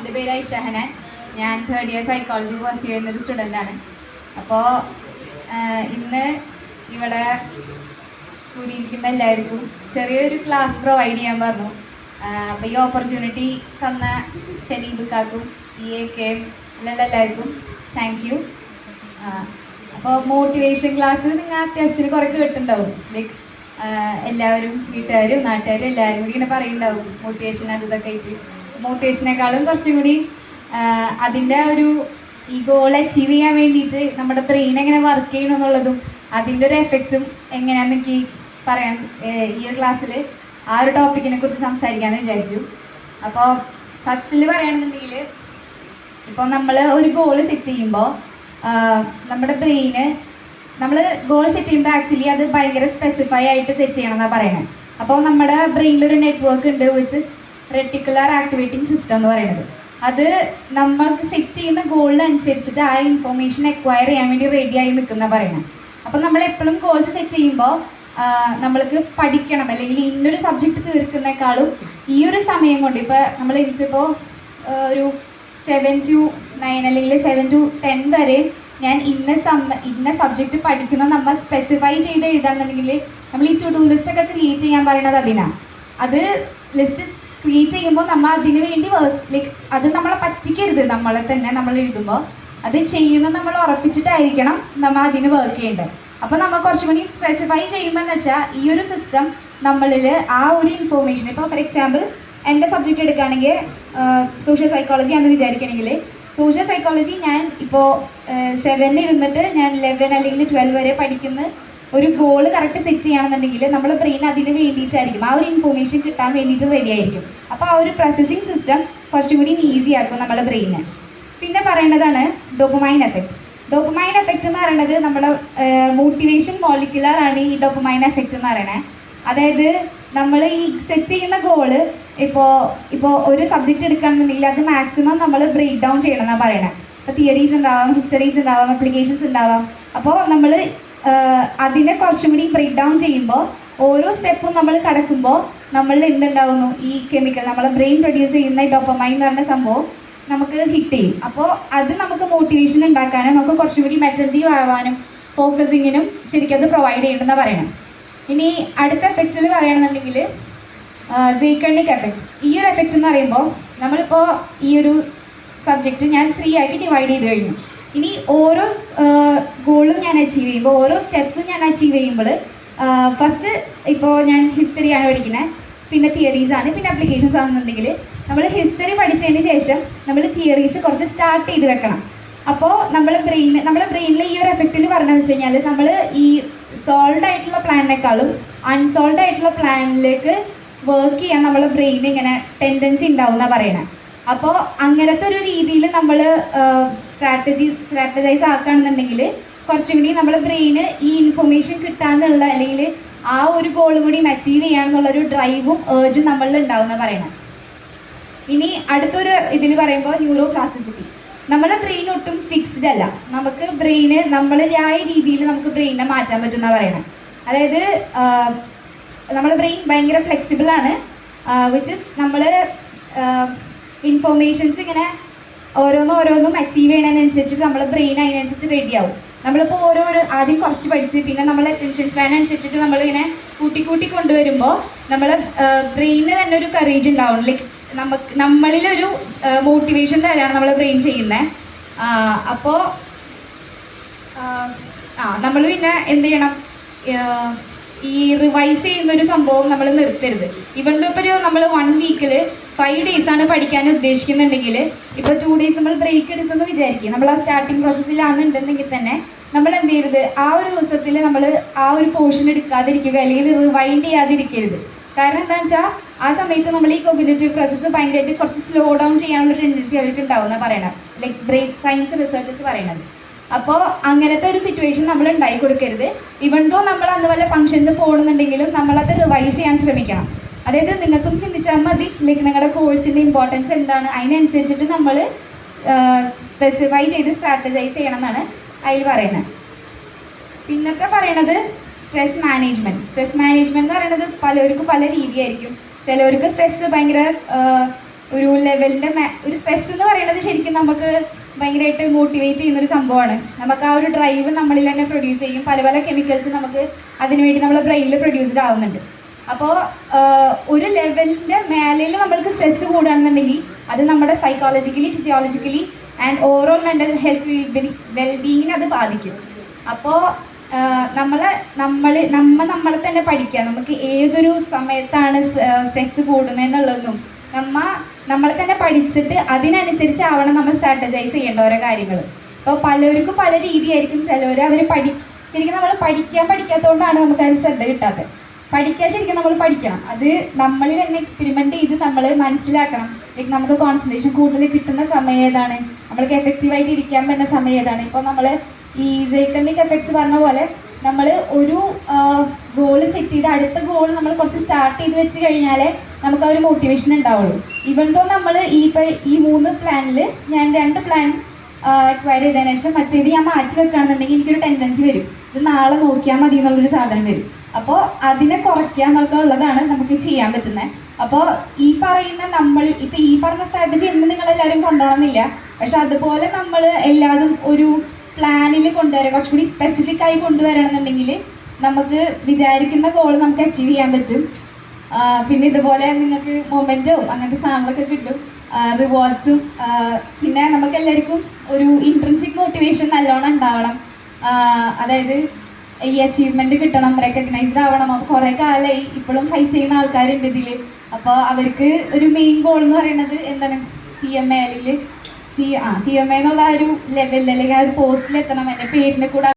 എൻ്റെ പേര് ഐഷഹനാൻ. ഞാൻ തേർഡ് ഇയർ സൈക്കോളജി കോഴ്സ് ചെയ്യുന്നൊരു സ്റ്റുഡൻ്റാണ്. അപ്പോൾ ഇന്ന് ഇവിടെ കൂടിയിരിക്കുന്ന എല്ലാവർക്കും ചെറിയൊരു ക്ലാസ് പ്രൊവൈഡ് ചെയ്യാൻ പറഞ്ഞു. അപ്പോൾ ഈ ഓപ്പർച്യൂണിറ്റി തന്ന ഷനീബുക്കാക്കും EAK എല്ലാവർക്കും താങ്ക് യു. അപ്പോൾ മോട്ടിവേഷൻ ക്ലാസ് നിങ്ങൾ അത്യാവശ്യത്തിന് കുറേ കേട്ടിട്ടുണ്ടാവും. ലൈക്ക് എല്ലാവരും വീട്ടുകാരും നാട്ടുകാരും എല്ലാവരും കൂടി ഇങ്ങനെ പറയുന്നുണ്ടാവും മോട്ടിവേഷൻ അത് ഇതൊക്കെ ആയിട്ട്. മോട്ടിവേഷനേക്കാളും കുറച്ചും കൂടി അതിൻ്റെ ഒരു ഈ ഗോൾ അച്ചീവ് ചെയ്യാൻ വേണ്ടിയിട്ട് നമ്മുടെ ബ്രെയിൻ എങ്ങനെ വർക്ക് ചെയ്യണം എന്നുള്ളതും അതിൻ്റെ ഒരു എഫക്റ്റും എങ്ങനെയാണെന്ന് എനിക്ക് പറയാൻ ഈ ഒരു ക്ലാസ്സിൽ ആ ഒരു ടോപ്പിക്കിനെ കുറിച്ച് സംസാരിക്കാമെന്ന് വിചാരിച്ചു. അപ്പോൾ ഫസ്റ്റിൽ പറയുകയാണെന്നുണ്ടെങ്കിൽ ഇപ്പോൾ നമ്മൾ ഒരു ഗോൾ സെറ്റ് ചെയ്യുമ്പോൾ നമ്മുടെ ബ്രെയിന് നമ്മൾ ഗോൾ സെറ്റ് ചെയ്യുമ്പോൾ ആക്ച്വലി അത് ഭയങ്കര സ്പെസിഫൈ ആയിട്ട് സെറ്റ് ചെയ്യണം എന്നാണ് പറയുന്നത്. അപ്പോൾ നമ്മുടെ ബ്രെയിനിലൊരു നെറ്റ്വർക്ക് ഉണ്ട് which is reticular activating system എന്ന് പറയുന്നത്. അത് നമ്മൾക്ക് സെറ്റ് ചെയ്യുന്ന ഗോളിനനുസരിച്ചിട്ട് ആ ഇൻഫോർമേഷൻ അക്വയർ ചെയ്യാൻ വേണ്ടി റെഡിയായി നിൽക്കുന്ന പറയുന്നത്. അപ്പോൾ നമ്മൾ എപ്പോഴും ഗോൾസ് സെറ്റ് ചെയ്യുമ്പോൾ നമ്മൾക്ക് പഠിക്കണം അല്ലെങ്കിൽ ഇന്നൊരു സബ്ജക്റ്റ് തീർക്കുന്നേക്കാളും ഈ ഒരു സമയം കൊണ്ട് ഇപ്പോൾ നമ്മൾ എനിക്കിപ്പോൾ ഒരു 7 to 9 അല്ലെങ്കിൽ 7 to 10 വരെ ഞാൻ ഇന്ന സബ്ജക്റ്റ് പഠിക്കുന്ന നമ്മൾ സ്പെസിഫൈ ചെയ്ത് എഴുതാണെന്നുണ്ടെങ്കിൽ നമ്മൾ ഈ ടു ഡു ലിസ്റ്റൊക്കെ ക്രിയേറ്റ് ചെയ്യാൻ പറയുന്നത് അതിനാണ്. അത് ലിസ്റ്റ് ക്രിയേറ്റ് ചെയ്യുമ്പോൾ നമ്മൾ അതിന് വേണ്ടി ലൈക്ക് അത് നമ്മളെ പറ്റിക്കരുത്. നമ്മളെ തന്നെ നമ്മൾ എഴുതുമ്പോൾ അത് ചെയ്യുന്നത് നമ്മൾ ഉറപ്പിച്ചിട്ടായിരിക്കണം നമ്മൾ അതിന് വർക്ക് ചെയ്യേണ്ടത്. അപ്പോൾ നമ്മൾ കുറച്ചും കൂടി സ്പെസിഫൈ ചെയ്യുമ്പോൾ എന്ന് വെച്ചാൽ ഈ ഒരു സിസ്റ്റം നമ്മളിൽ ആ ഒരു ഇൻഫോർമേഷൻ ഇപ്പോൾ ഫോർ എക്സാമ്പിൾ എൻ്റെ സബ്ജക്റ്റ് എടുക്കുകയാണെങ്കിൽ സോഷ്യൽ സൈക്കോളജി ആണെന്ന് വിചാരിക്കുകയാണെങ്കിൽ സോഷ്യൽ സൈക്കോളജി ഞാൻ ഇപ്പോൾ 7 ഇരുന്നിട്ട് ഞാൻ 11 അല്ലെങ്കിൽ 12 വരെ പഠിക്കുന്ന ഒരു ഗോൾ കറക്റ്റ് സെറ്റ് ചെയ്യുകയാണെന്നുണ്ടെങ്കിൽ നമ്മുടെ ബ്രെയിൻ അതിന് വേണ്ടിയിട്ടായിരിക്കും ആ ഒരു ഇൻഫോർമേഷൻ കിട്ടാൻ വേണ്ടിയിട്ട് റെഡി ആയിരിക്കും. അപ്പോൾ ആ ഒരു പ്രോസസ്സിങ് സിസ്റ്റം കുറച്ചും കൂടി ഈസി ആക്കും നമ്മുടെ ബ്രെയിനെ. പിന്നെ പറയേണ്ടതാണ് ഡോപ്പമൈൻ എഫക്റ്റ്. ഡോപ്പമൈൻ എഫക്റ്റ് എന്ന് പറയുന്നത് നമ്മുടെ മോട്ടിവേഷൻ മോളിക്യുലർ ആണ് ഈ ഡോപ്പമൈൻ എഫക്റ്റ് എന്ന് പറയുന്നത്. അതായത് നമ്മൾ ഈ സെറ്റ് ചെയ്യുന്ന ഗോള് ഇപ്പോൾ ഒരു സബ്ജക്റ്റ് എടുക്കുകയാണെന്നുണ്ടെങ്കിൽ അത് മാക്സിമം നമ്മൾ ബ്രേക്ക് ഡൗൺ ചെയ്യണം എന്നാണ് പറയണത്. ഇപ്പോൾ തിയറീസ് ഉണ്ടാവാം, ഹിസ്റ്ററീസ് ഉണ്ടാവാം, അപ്ലിക്കേഷൻസ് ഉണ്ടാവാം. അപ്പോൾ നമ്മൾ അതിനെ കുറച്ചും കൂടി ബ്രേക്ക് ഡൗൺ ചെയ്യുമ്പോൾ ഓരോ സ്റ്റെപ്പും നമ്മൾ കടക്കുമ്പോൾ നമ്മളിൽ എന്തുണ്ടാവുന്നു ഈ കെമിക്കൽ നമ്മളെ ബ്രെയിൻ പ്രൊഡ്യൂസ് ചെയ്യുന്ന ഡോപ്പമൈൻ എന്ന് പറഞ്ഞ സംഭവം നമുക്ക് ഹിറ്റ് ചെയ്യും. അപ്പോൾ അത് നമുക്ക് മോട്ടിവേഷൻ ഉണ്ടാക്കാനും നമുക്ക് കുറച്ചും കൂടി മെറ്റൻറ്റീവ് ആവാനും ഫോക്കസിങ്ങിനും ശരിക്കും അത് പ്രൊവൈഡ് ചെയ്യണമെന്നാണ് പറയണം. ഇനി അടുത്ത എഫക്റ്റിൽ പറയുകയാണെന്നുണ്ടെങ്കിൽ സൈക്കണിക് എഫക്റ്റ്. ഈ ഒരു എഫക്റ്റ് എന്ന് പറയുമ്പോൾ നമ്മളിപ്പോൾ ഈ ഒരു സബ്ജക്റ്റ് ഞാൻ 3 ആയിട്ട് ഡിവൈഡ് ചെയ്ത് കഴിഞ്ഞു. ഇനി ഓരോ ഗോളും ഞാൻ അച്ചീവ് ചെയ്യുമ്പോൾ ഓരോ സ്റ്റെപ്സും ഞാൻ അച്ചീവ് ചെയ്യുമ്പോൾ ഫസ്റ്റ് ഇപ്പോൾ ഞാൻ ഹിസ്റ്ററിയാണ് പഠിക്കുന്നത്, പിന്നെ തിയറീസാണ്, പിന്നെ അപ്ലിക്കേഷൻസ് ആണെന്നുണ്ടെങ്കിൽ നമ്മൾ ഹിസ്റ്ററി പഠിച്ചതിന് ശേഷം നമ്മൾ തിയറീസ് കുറച്ച് സ്റ്റാർട്ട് ചെയ്ത് വെക്കണം. അപ്പോൾ നമ്മുടെ ബ്രെയിനിൽ ഈ ഒരു എഫക്റ്റിൽ പറഞ്ഞതെന്ന് വെച്ച് കഴിഞ്ഞാൽ നമ്മൾ ഈ സോൾവ് ആയിട്ടുള്ള പ്ലാനിനേക്കാളും അൺസോൾവ് ആയിട്ടുള്ള പ്ലാനിലേക്ക് വർക്ക് ചെയ്യാൻ നമ്മളെ ബ്രെയിൻ ഇങ്ങനെ ടെൻഡൻസി ഉണ്ടാവും എന്നാണ് പറയണത്. അപ്പോൾ അങ്ങനത്തെ ഒരു രീതിയിൽ നമ്മൾ സ്ട്രാറ്റജൈസ് ആക്കുകയാണെന്നുണ്ടെങ്കിൽ കുറച്ചും കൂടി നമ്മളെ ബ്രെയിന് ഈ ഇൻഫർമേഷൻ കിട്ടാന്നുള്ള അല്ലെങ്കിൽ ആ ഒരു ഗോളും കൂടി അച്ചീവ് ചെയ്യാമെന്നുള്ളൊരു ഡ്രൈവും ഏർജും നമ്മളിൽ ഉണ്ടാവും എന്നാണ് പറയണത്. ഇനി അടുത്തൊരു ഇതിൽ പറയുമ്പോൾ ന്യൂറോ പ്ലാസ്റ്റിസിറ്റി. നമ്മളെ ബ്രെയിൻ ഒട്ടും ഫിക്സ്ഡ് അല്ല. നമുക്ക് ബ്രെയിന് നമ്മളിലായ രീതിയിൽ നമുക്ക് ബ്രെയിനെ മാറ്റാൻ പറ്റുമെന്നാണ് പറയണത്. അതായത് നമ്മുടെ ബ്രെയിൻ ഭയങ്കര ഫ്ലെക്സിബിൾ ആണ്. വിച്ച് ഇസ് നമ്മൾ ഇൻഫോർമേഷൻസ് ഇങ്ങനെ ഓരോന്നും അച്ചീവ് ചെയ്യണതിനനുസരിച്ചിട്ട് നമ്മുടെ ബ്രെയിൻ അതിനനുസരിച്ച് റെഡി ആവും. നമ്മളിപ്പോൾ ആദ്യം കുറച്ച് പഠിച്ച് പിന്നെ നമ്മൾ അറ്റൻഷൻ സ്പാൻ അനുസരിച്ചിട്ട് നമ്മളിങ്ങനെ കൂട്ടി കൊണ്ടുവരുമ്പോൾ നമ്മളെ ബ്രെയിന് തന്നെ ഒരു കറേജ് ഉണ്ടാവും. ലൈക്ക് നമ്മളിലൊരു മോട്ടിവേഷൻ തരാണ് നമ്മളെ ബ്രെയിൻ ചെയ്യുന്നത്. അപ്പോൾ നമ്മൾ പിന്നെ എന്ത് ചെയ്യണം, ഈ റിവൈസ് ചെയ്യുന്നൊരു സംഭവം നമ്മൾ നിർത്തരുത്. ഇവൻ ഇപ്പോൾ നമ്മൾ 1 വീക്കിൽ 5 ഡേയ്സാണ് പഠിക്കാൻ ഉദ്ദേശിക്കുന്നുണ്ടെങ്കിൽ ഇപ്പോൾ 2 ഡേയ്സ് നമ്മൾ ബ്രേക്ക് എടുത്തെന്ന് വിചാരിക്കുക. നമ്മൾ ആ സ്റ്റാർട്ടിങ് പ്രോസസ്സിലാണെന്നുണ്ടെങ്കിൽ തന്നെ നമ്മൾ എന്ത് ചെയ്യരുത്, ആ ഒരു ദിവസത്തിൽ നമ്മൾ ആ ഒരു പോർഷൻ എടുക്കാതിരിക്കുക അല്ലെങ്കിൽ റിവൈൻഡ് ചെയ്യാതിരിക്കരുത്. കാരണം എന്താണെന്ന് വെച്ചാൽ ആ സമയത്ത് നമ്മൾ ഈ കോഗ്നിറ്റീവ് പ്രോസസ്സ് ഭയങ്കരമായിട്ട് കുറച്ച് സ്ലോ ഡൗൺ ചെയ്യാനുള്ള ടെൻഡൻസി അവർക്ക് ഉണ്ടാവുമെന്നാണ് പറയണം, ലൈക്ക് ബ്രെയിൻ സയൻസ് റിസർച്ചേഴ്സ് പറയണത്. അപ്പോൾ അങ്ങനത്തെ ഒരു സിറ്റുവേഷൻ നമ്മൾ ഉണ്ടായി കൊടുക്കരുത്. ഇവൺ ദോ നമ്മൾ അന്ന് വല്ല ഫംഗ്ഷന് പോകുന്നുണ്ടെങ്കിലും നമ്മളത് റിവൈസ് ചെയ്യാൻ ശ്രമിക്കണം. അതായത് നിങ്ങൾക്കും ചിന്തിച്ചാൽ മതി, ലൈക്ക് നിങ്ങളുടെ കോഴ്സിൻ്റെ ഇമ്പോർട്ടൻസ് എന്താണ് അതിനനുസരിച്ചിട്ട് നമ്മൾ സ്പെസിഫൈ ചെയ്ത് സ്ട്രാറ്റജൈസ് ചെയ്യണം എന്നാണ് അതിൽ പറയുന്നത്. പിന്നൊക്കെ പറയണത് സ്ട്രെസ് മാനേജ്മെൻറ്റ്. സ്ട്രെസ് മാനേജ്മെൻറ്റ് എന്ന് പറയുന്നത് പലർക്കും പല രീതിയായിരിക്കും. ചിലവർക്ക് സ്ട്രെസ്സ് ഭയങ്കര ഒരു ലെവലിൻ്റെ ഒരു സ്ട്രെസ് എന്ന് പറയുന്നത് ശരിക്കും നമുക്ക് ഭയങ്കരമായിട്ട് മോട്ടിവേറ്റ് ചെയ്യുന്നൊരു സംഭവമാണ്. നമുക്ക് ആ ഒരു ഡ്രൈവ് നമ്മളിൽ തന്നെ പ്രൊഡ്യൂസ് ചെയ്യും. പല പല കെമിക്കൽസ് നമുക്ക് അതിനുവേണ്ടി നമ്മുടെ ബ്രെയിനിൽ പ്രൊഡ്യൂസ്ഡ് ആവുന്നുണ്ട്. അപ്പോൾ ഒരു ലെവലിൻ്റെ മേലയിൽ നമ്മൾക്ക് സ്ട്രെസ്സ് കൂടുകയാണെന്നുണ്ടെങ്കിൽ അത് നമ്മുടെ psychologically, physiologically and overall mental health വെൽബീയിങ്ങിനെ അത് ബാധിക്കും. അപ്പോൾ നമ്മളെ തന്നെ പഠിക്കുക. നമുക്ക് ഏതൊരു സമയത്താണ് സ്ട്രെസ്സ് കൂടുന്നതെന്നുള്ളതൊന്നും നമ്മളെ തന്നെ പഠിച്ചിട്ട് അതിനനുസരിച്ചാവണം നമ്മൾ സ്ട്രാറ്റജൈസ് ചെയ്യേണ്ട ഓരോ കാര്യങ്ങൾ. അപ്പോൾ പലർക്കും പല രീതിയായിരിക്കും. ചിലവർ ശരിക്കും നമ്മൾ പഠിക്കാത്തതുകൊണ്ടാണ് നമുക്ക് അതിന് ശ്രദ്ധ കിട്ടാത്തത്. പഠിക്കാൻ ശരിക്കും നമ്മൾ പഠിക്കണം. അത് നമ്മളിൽ തന്നെ എക്സ്പെരിമെൻ്റ് ചെയ്ത് നമ്മൾ മനസ്സിലാക്കണം. ലൈക്ക് നമുക്ക് കോൺസെൻട്രേഷൻ കൂടുതൽ കിട്ടുന്ന സമയം ഏതാണ്, നമ്മൾക്ക് എഫക്റ്റീവായിട്ട് ഇരിക്കാൻ പറ്റുന്ന സമയം ഏതാണ്. ഇപ്പോൾ നമ്മൾ ഈ സൈക്കണ്ടിക് എഫക്റ്റ് പറഞ്ഞ പോലെ നമ്മൾ ഒരു ഗോൾ സെറ്റ് ചെയ്ത് അടുത്ത ഗോൾ നമ്മൾ കുറച്ച് സ്റ്റാർട്ട് ചെയ്ത് വെച്ച് കഴിഞ്ഞാലേ നമുക്ക് ആ ഒരു മോട്ടിവേഷൻ ഉണ്ടാവുള്ളൂ. ഇവൻ തോ നമ്മൾ ഈ 3 പ്ലാനിൽ ഞാൻ 2 പ്ലാൻ എക്വയർ ചെയ്തതിനു ശേഷം മറ്റേത് ഞാൻ മാറ്റി വെക്കുകയാണെന്നുണ്ടെങ്കിൽ എനിക്കൊരു ടെൻഡൻസി വരും, ഇത് നാളെ നോക്കിയാൽ മതി എന്നുള്ളൊരു സാധനം വരും. അപ്പോൾ അതിനെ കുറയ്ക്കുക എന്നുള്ളതാണ് നമുക്ക് ചെയ്യാൻ പറ്റുന്നത്. അപ്പോൾ ഈ പറഞ്ഞ സ്ട്രാറ്റജി എന്ന് നിങ്ങളെല്ലാവരും കൊണ്ടുപോകണമെന്നില്ല. പക്ഷെ അതുപോലെ നമ്മൾ എല്ലാതും ഒരു പ്ലാനിൽ കൊണ്ടുവരിക, കുറച്ചുകൂടി സ്പെസിഫിക് ആയി കൊണ്ടുവരണമെന്നുണ്ടെങ്കിൽ നമുക്ക് വിചാരിക്കുന്ന ഗോൾ നമുക്ക് അച്ചീവ് ചെയ്യാൻ പറ്റും. പിന്നെ ഇതുപോലെ നിങ്ങൾക്ക് മൊമെൻറ്റും അങ്ങനത്തെ സാധനങ്ങളൊക്കെ കിട്ടും, റിവാർഡ്സും. പിന്നെ നമുക്ക് എല്ലാവർക്കും ഒരു ഇൻട്രിൻസിക് മോട്ടിവേഷൻ നല്ലോണം ഉണ്ടാവണം. അതായത് ഈ അച്ചീവ്മെൻറ്റ് കിട്ടണം, റെക്കഗ്നൈസ്ഡ് ആവണം. അപ്പോൾ കുറേ കാലമായി ഇപ്പോഴും ഫൈറ്റ് ചെയ്യുന്ന ആൾക്കാരുണ്ട് ഇതിൽ. അപ്പോൾ അവർക്ക് ഒരു മെയിൻ ഗോൾ എന്ന് പറയുന്നത് എന്താണ്, CMA എന്നുള്ള ആ ഒരു ലെവലിൽ അല്ലെങ്കിൽ ആ ഒരു പോസ്റ്റിൽ എത്തണം, എൻ്റെ പേരിൻ്റെ കൂടെ